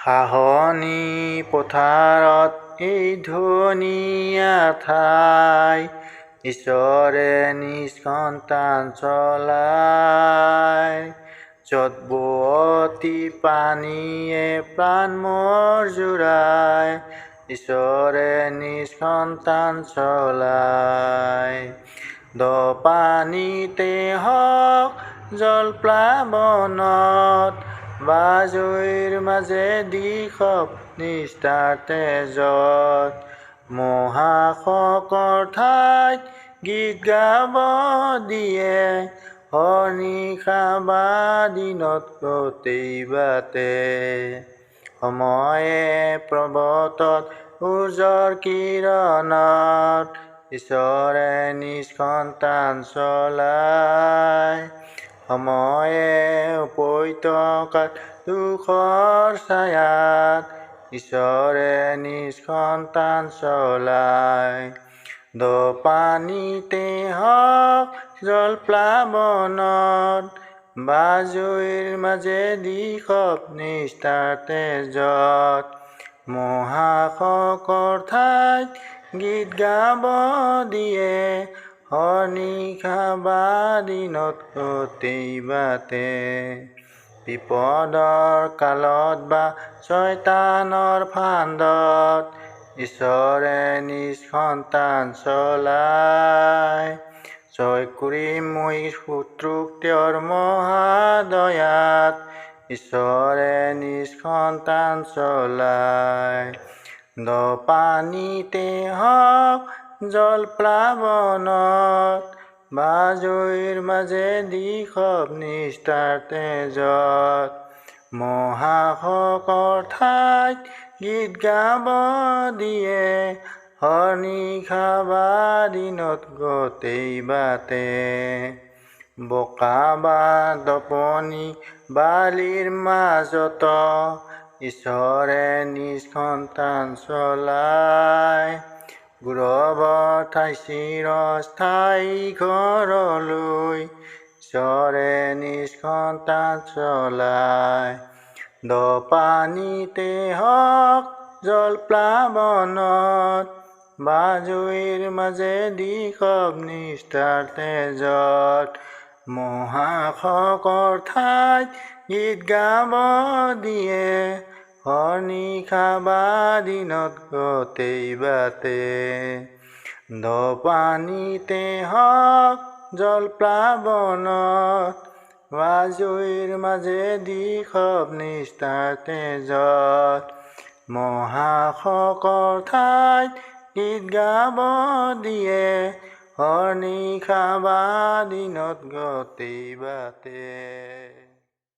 হাঁহনি পথাৰত এই ধুনীয়া ঠাই, ঈশ্বৰে নিজ সন্তান চলায়। য'ত বুৱতী পানীয়ে প্ৰাণ মোৰ জুৰাই, ঈশ্বৰে নিজ সন্তান চলায়। দ পানীতে হওক জলপ্লাৱনত, বা জুইৰ মাজেদি নিষ্ঠাৰ তেজত, মহাশকৰ ঠাইত গীত গাব দিয়ে, নিশা বা দিনত গোটেই বাটে। সময়ে পৰ্বতত সূৰ্যৰ কিৰণত, ঈশ্বৰে নিজ সন্তান চলায়। সময়ে উপত্যকাত দুখৰ ছায়াত, ঈশ্বৰে নিজ সন্তান চলায়। দ পানীতে হওক জলপ্লাৱনত, বা জুইৰ মাজেদি নিষ্ঠাৰ তেজত, মহাশকৰ ঠাইত গীত গাব দিয়ে, নিশা বা দিনত গোটেই বাটে। বিপদৰ কালত বা শয়তানৰ ফান্দত, ঈশ্বৰে নিজ সন্তান চলায়। জয় কৰিম মই শত্ৰুক তেওঁৰ মহাদয়াত, ঈশ্বৰে নিজ সন্তান চলায়। দ পানীতে হওক জলপ্লাৱনত, বা জুইৰ মাজেদি নিষ্ঠাৰ তেজত, মহাশকৰ ঠাইত গীত গাব দিয়ে, নিশা বা দিনত গোটেই বাটে। বোকা বা দপনি বালিৰ মাজত, ঈশ্বৰে নিজ সন্তান চলায়। গুৰবৰ ঠাই চিৰস্থায়ী ঘৰলৈ, ঈশ্বৰে নিজ সন্তান চলায়। দ পানীতে হওক জলপ্লাৱনত, বা জুইৰ মাজেদি নিষ্ঠাৰ তেজত, মহাশকৰ ঠাইত গীত গাব দিয়ে, নিশা বা দিনত গোটেই বাটে। দ পানীতে হওক জলপ্লাৱনত, বা জুইৰ মাজেদি নিষ্ঠাৰ তেজত, মহাশকৰ ঠাইত গীত গাব দিয়ে, নিশা বা দিনত গোটেই বাটে।